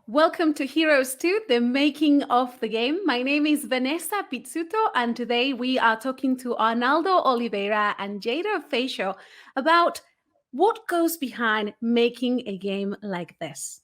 Welcome to Heroes 2, the making of the game. My name is Vanessa Pizzuto, and today we are talking to Arnaldo Oliveira and Jader Feijo about what goes behind making a game like this.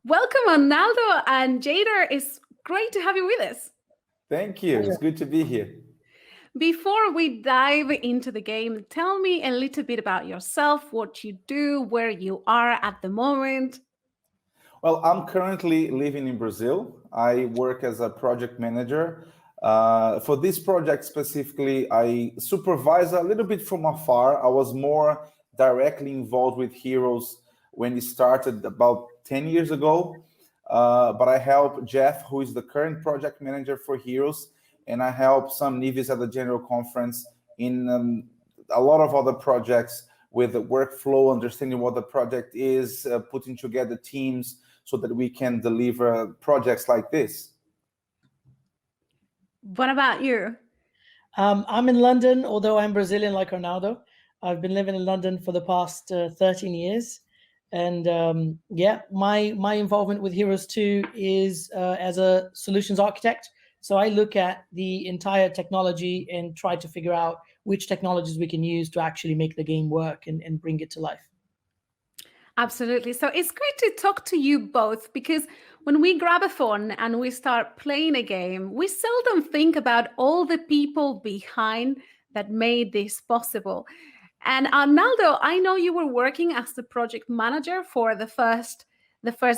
Welcome, Arnaldo and Jader. It's great to have you with us. Thank you. It's good to be here. Before we dive into the game, tell me a little bit about yourself, what you do, where you are at the moment. Well, I'm currently living in Brazil. I work as a project manager. For this project specifically, I supervise a little bit from afar. I was more directly involved with Heroes when it started about 10 years ago. But I help Jeff, who is the current project manager for Heroes, and I help some Nivis at the General Conference in a lot of other projects with the workflow, understanding what the project is, putting together teams so that we can deliver projects like this. What about you? I'm in London, although I'm Brazilian like Arnaldo. I've been living in London for the past 13 years. And yeah, my involvement with Heroes 2 is as a solutions architect. So I look at the entire technology and try to figure out which technologies we can use to actually make the game work and bring it to life. Absolutely. So it's great to talk to you both, because when we grab a phone and we start playing a game, we seldom think about all the people behind that made this possible. And Arnaldo, I know you were working as the project manager for the first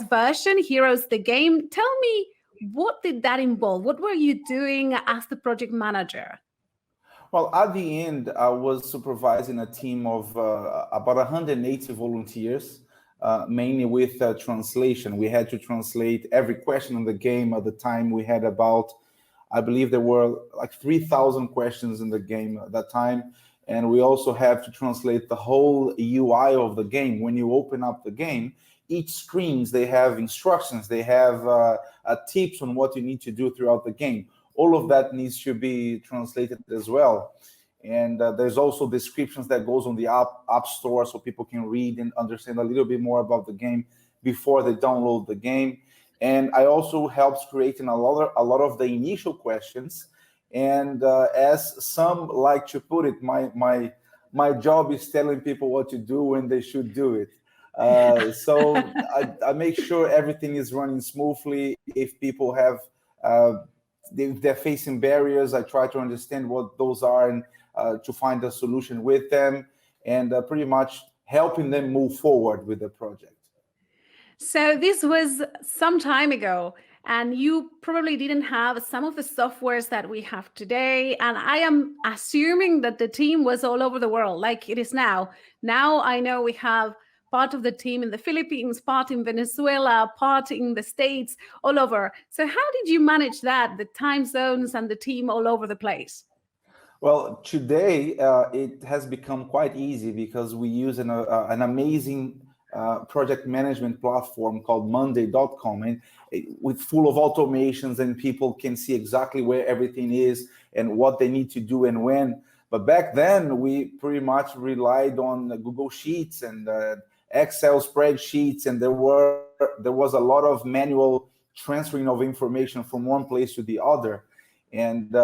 version, Heroes the game. Tell me, what did that involve? What were you doing as the project manager? Well, at the end, I was supervising a team of about 180 volunteers, mainly with translation. We had to translate every question in the game. At the time, we had about, I believe there were like 3,000 questions in the game at that time. And we also have to translate the whole UI of the game. When you open up the game, each screens, they have instructions, they have tips on what you need to do throughout the game. All of that needs to be translated as well. And there's also descriptions that goes on the app store so people can read and understand a little bit more about the game before they download the game. And I also helped creating a lot of the initial questions. And as some like to put it, my job is telling people what to do when they should do it. So I make sure everything is running smoothly. If people have, if they're facing barriers, I try to understand what those are and to find a solution with them, and pretty much helping them move forward with the project. So this was some time ago, and you probably didn't have some of the softwares that we have today. And I am assuming that the team was all over the world like it is now. Now I know we have part of the team in the Philippines, part in Venezuela, part in the States, all over. So how did you manage that, the time zones and the team all over the place? Well, today it has become quite easy because we use an amazing project management platform called Monday.com, and with full of automations, and people can see exactly where everything is and what they need to do and when. But back then, we pretty much relied on Google Sheets and Excel spreadsheets, and there was a lot of manual transferring of information from one place to the other. And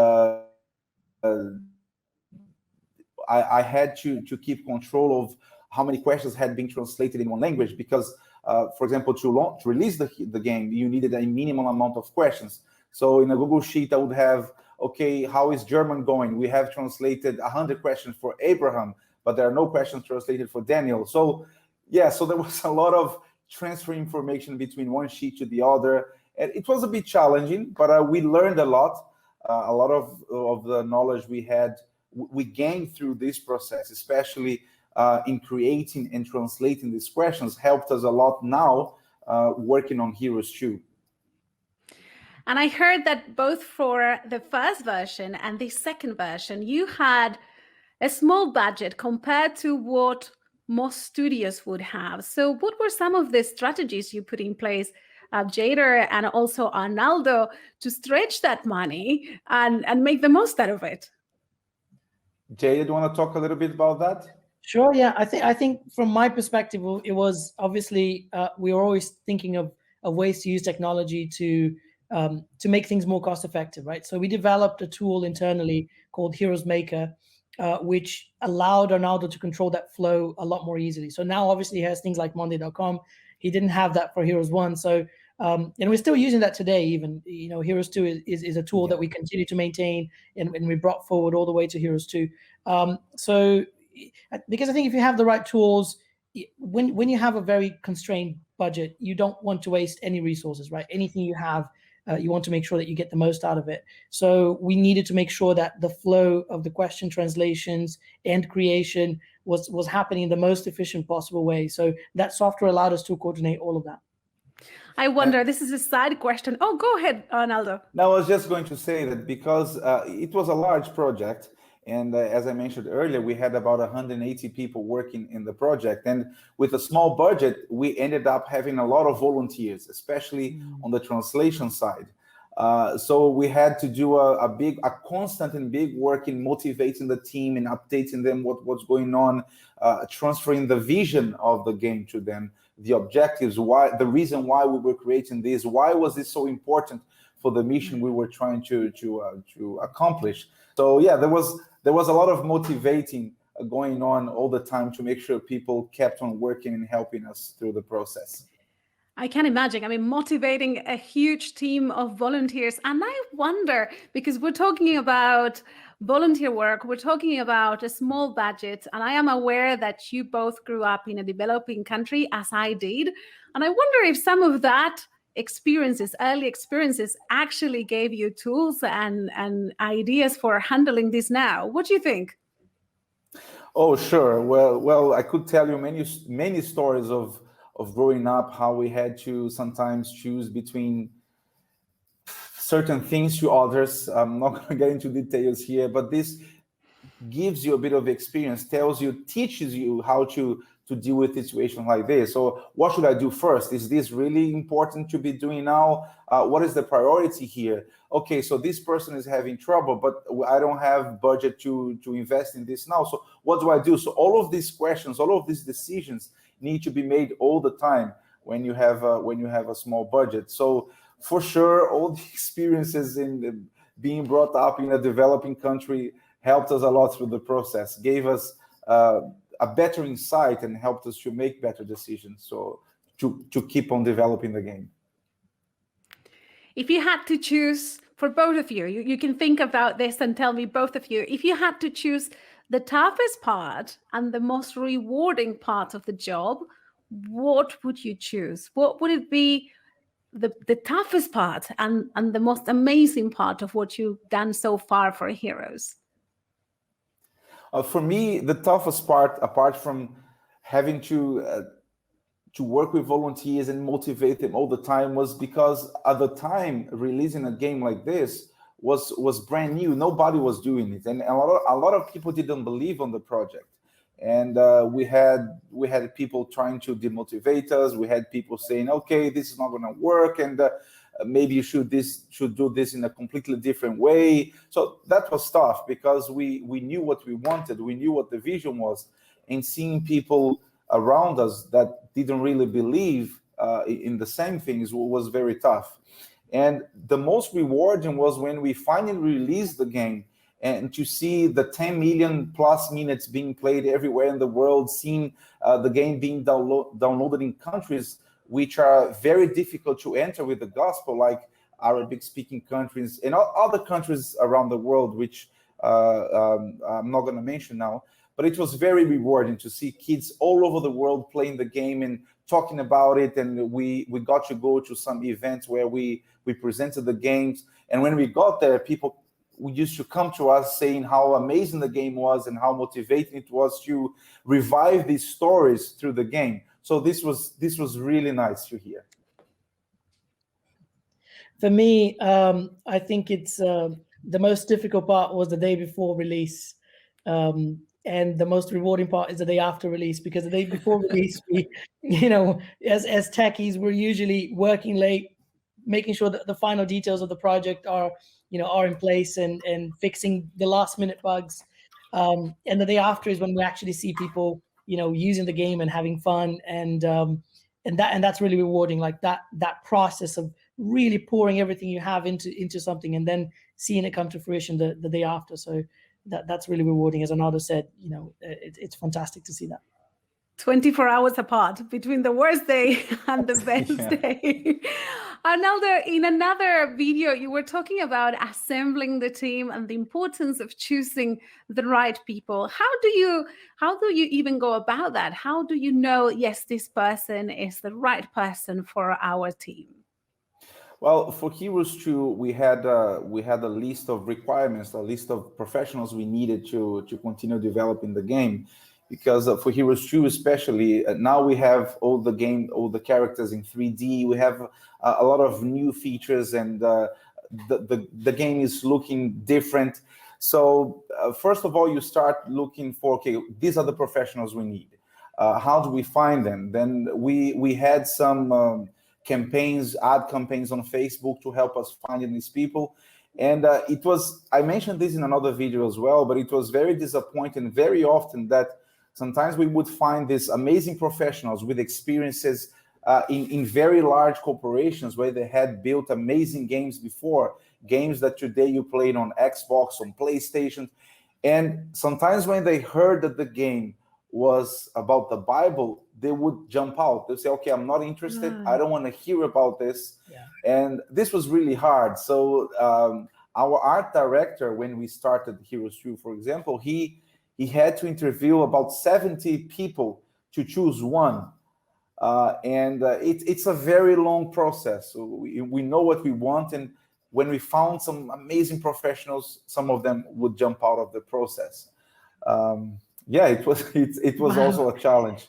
I had to keep control of how many questions had been translated in one language, because, for example, to release the game, you needed a minimal amount of questions. So in a Google Sheet, I would have, okay, how is German going? We have translated 100 questions for Abraham, but there are no questions translated for Daniel. So yeah, so there was a lot of transfer information between one sheet to the other. And it was a bit challenging, but we learned a lot. A lot of the knowledge we gained through this process, especially in creating and translating these questions, helped us a lot now working on Heroes 2. And I heard that both for the first version and the second version, you had a small budget compared to what most studios would have. So what were some of the strategies you put in place, Jader and also Arnaldo, to stretch that money and make the most out of it? Jay, do you want to talk a little bit about that? Sure. Yeah, I think from my perspective, it was obviously we were always thinking of ways to use technology to make things more cost effective, right? So we developed a tool internally called Heroes Maker, which allowed Arnaldo to control that flow a lot more easily. So now obviously he has things like Monday.com. He didn't have that for Heroes 1. So and we're still using that today. Even Heroes 2 is a tool that we continue to maintain, and we brought forward all the way to Heroes 2. So because I think if you have the right tools, when you have a very constrained budget, you don't want to waste any resources, right? Anything you have, you want to make sure that you get the most out of it. So we needed to make sure that the flow of the question translations and creation was happening in the most efficient possible way. So that software allowed us to coordinate all of that. I wonder, this is a side question. Oh, go ahead, Arnaldo. No, I was just going to say that because it was a large project, and as I mentioned earlier, we had about 180 people working in the project. And with a small budget, we ended up having a lot of volunteers, especially on the translation side. So we had to do a constant and big work in motivating the team and updating them what's going on, transferring the vision of the game to them, the objectives, the reason why we were creating this, why was this so important for the mission we were trying to accomplish. So yeah, there was a lot of motivating going on all the time to make sure people kept on working and helping us through the process. I can imagine. I mean, motivating a huge team of volunteers. And I wonder, because we're talking about volunteer work, we're talking about a small budget, and I am aware that you both grew up in a developing country, as I did. And I wonder if some of that early experiences actually gave you tools and ideas for handling this now. What do you think? Oh, sure. Well, I could tell you many stories of growing up, how we had to sometimes choose between certain things to others. I'm not going to get into details here, but this gives you a bit of experience, teaches you how to deal with situations like this. So what should I do first? Is this really important to be doing now? What is the priority here? Okay, so this person is having trouble, but I don't have budget to invest in this now. So what do I do? So all of these questions, all of these decisions need to be made all the time when you have a small budget. So for sure, all the experiences in being brought up in a developing country helped us a lot through the process, gave us a better insight and helped us to make better decisions. So to keep on developing the game. If you had to choose, for both of you, you can think about this and tell me, both of you, if you had to choose the toughest part and the most rewarding part of the job, what would you choose? What would it be, the toughest part and the most amazing part of what you've done so far for Heroes? For me, the toughest part, apart from having to work with volunteers and motivate them all the time, was because at the time releasing a game like this was brand new. Nobody was doing it, and a lot of people didn't believe on the project. And we had people trying to demotivate us. We had people saying, "Okay, this is not going to work," and maybe you should do this in a completely different way. So that was tough because we knew what we wanted, we knew what the vision was, and seeing people around us that didn't really believe in the same things was very tough. And the most rewarding was when we finally released the game, and to see the 10 million plus minutes being played everywhere in the world, seeing the game being downloaded in countries which are very difficult to enter with the gospel, like Arabic-speaking countries and other countries around the world, which I'm not going to mention now. But it was very rewarding to see kids all over the world playing the game and talking about it. And we got to go to some events where we presented the games. And when we got there, people used to come to us saying how amazing the game was and how motivating it was to revive these stories through the game. So this was really nice to hear. For me, I think it's the most difficult part was the day before release. and the most rewarding part is the day after release, because the day before release, we, as techies, we're usually working late, making sure that the final details of the project are in place, and fixing the last minute bugs. And the day after is when we actually see people, using the game and having fun, and that's really rewarding. Like that process of really pouring everything you have into something, and then seeing it come to fruition the day after. So that's really rewarding. As Arnaldo said, it's fantastic to see that. 24 hours apart between the worst day and the best day. Arnaldo, in another video, you were talking about assembling the team and the importance of choosing the right people. How do you even go about that? How do you know, yes, this person is the right person for our team? Well, for Heroes 2, we had a list of requirements, a list of professionals we needed to continue developing the game. Because for Heroes 2 especially, now we have all the characters in 3D. We have a lot of new features, and the game is looking different. So first of all, you start looking for, okay, these are the professionals we need. How do we find them? Then we had some campaigns, ad campaigns on Facebook to help us finding these people. And I mentioned this in another video as well, but it was very disappointing very often that sometimes we would find these amazing professionals with experiences in very large corporations where they had built amazing games before, games that today you played on Xbox, on PlayStation. And sometimes when they heard that the game was about the Bible, they would jump out. They'd say, okay, I'm not interested. I don't want to hear about this. Yeah. And this was really hard. So our art director, when we started Heroes 2, for example, he had to interview about 70 people to choose one. It's a very long process. So we know what we want. And when we found some amazing professionals, some of them would jump out of the process. It was also a challenge.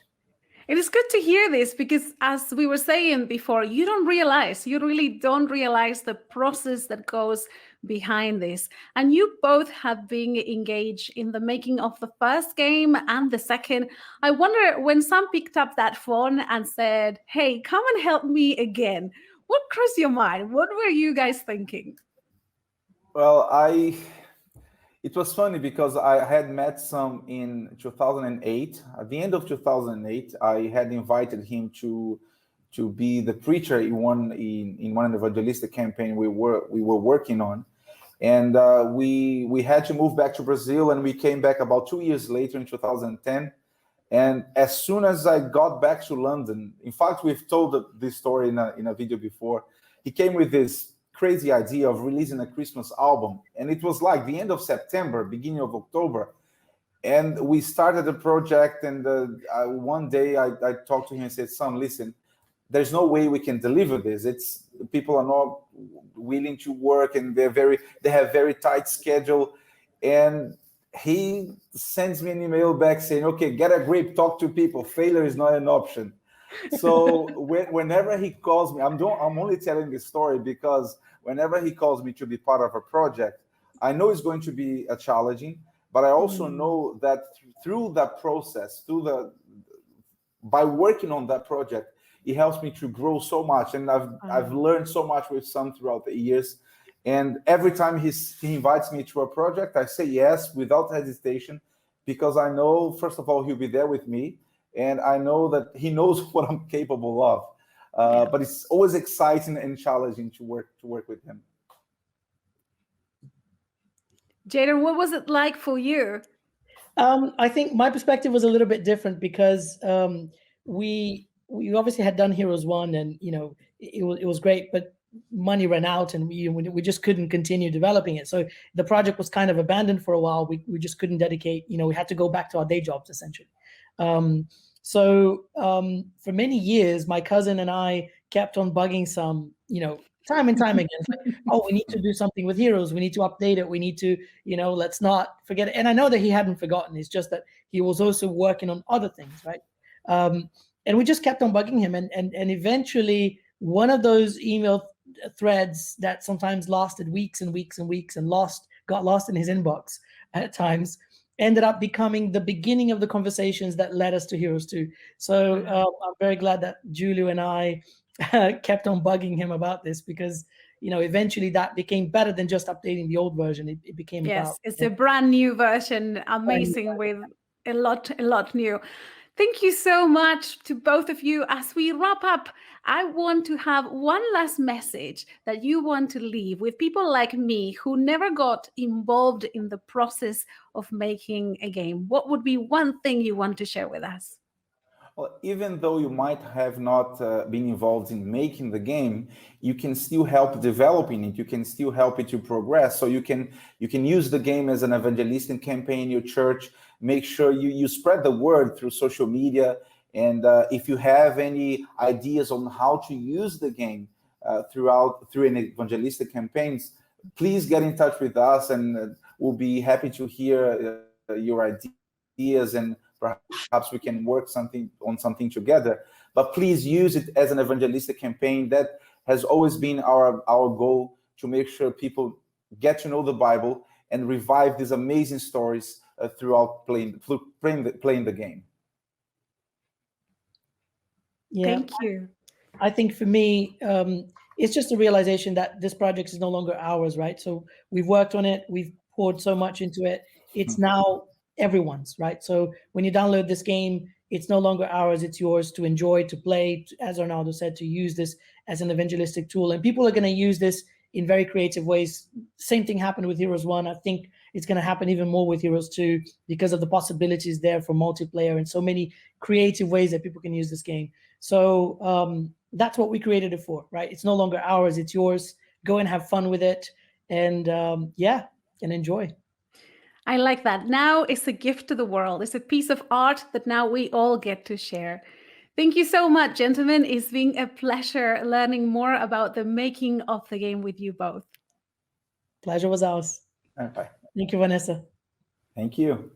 It is good to hear this, because as we were saying before, you really don't realize the process that goes behind this. And you both have been engaged in the making of the first game and the second. I wonder, when Sam picked up that phone and said, hey, come and help me again, what crossed your mind? What were you guys thinking? Well, it was funny because I had met Sam in 2008. At the end of 2008, I had invited him to be the preacher in one evangelistic campaign we were working on, and we had to move back to Brazil, and we came back about 2 years later in 2010. And as soon as I got back to London, in fact, we've told this story in a video before. He came with this crazy idea of releasing a Christmas album, and it was like the end of September, beginning of October, and we started the project. And one day I talked to him and said, "Sam, listen, there's no way we can deliver this. People are not willing to work, and they have very tight schedule." And he sends me an email back saying, "Okay, get a grip, talk to people. Failure is not an option." So whenever he calls me, I'm only telling this story because whenever he calls me to be part of a project, I know it's going to be a challenging, but I also know that through that process, by working on that project, it helps me to grow so much, and I've learned so much with Sam throughout the years. And every time he invites me to a project, I say yes without hesitation, because I know, first of all, he'll be there with me, and I know that he knows what I'm capable of. But it's always exciting and challenging to work with him. Jader, what was it like for you? I think my perspective was a little bit different, because we obviously had done Heroes 1, and it was great, but money ran out, and we just couldn't continue developing it. So the project was kind of abandoned for a while. We just couldn't dedicate. We had to go back to our day jobs essentially. So for many years, my cousin and I kept on bugging Sam, time and time again. Like, oh, we need to do something with Heroes. We need to update it. We need to, let's not forget it. And I know that he hadn't forgotten. It's just that he was also working on other things, right? And we just kept on bugging him. And eventually, one of those email threads that sometimes lasted weeks and weeks and weeks and got lost in his inbox at times, ended up becoming the beginning of the conversations that led us to Heroes 2. So I'm very glad that Julio and I kept on bugging him about this, because eventually that became better than just updating the old version. It became yes, it's a brand new version, amazing, with a lot new. Thank you so much to both of you. As we wrap up, I want to have one last message that you want to leave with people like me who never got involved in the process of making a game. What would be one thing you want to share with us? Well, even though you might have not been involved in making the game, you can still help developing it. You can still help it to progress. So you can use the game as an evangelistic campaign in your church. Make sure you spread the word through social media. And if you have any ideas on how to use the game through an evangelistic campaigns, please get in touch with us, and we'll be happy to hear your ideas, and perhaps we can work on something together. But please use it as an evangelistic campaign. That has always been our goal, to make sure people get to know the Bible and revive these amazing stories throughout playing the game. Yeah, thank you. I think for me, it's just a realization that this project is no longer ours, right? So we've worked on it, we've poured so much into it. It's now everyone's, right? So when you download this game, it's no longer ours, it's yours to enjoy, to play, as Arnaldo said, to use this as an evangelistic tool. And people are going to use this in very creative ways. Same thing happened with Heroes 1. I think it's going to happen even more with Heroes 2, because of the possibilities there for multiplayer and so many creative ways that people can use this game. So that's what we created it for, right? It's no longer ours, it's yours. Go and have fun with it, and and enjoy. I like that. Now it's a gift to the world. It's a piece of art that now we all get to share. Thank you so much, gentlemen. It's been a pleasure learning more about the making of the game with you both. Pleasure was ours. Okay. Thank you, Vanessa. Thank you.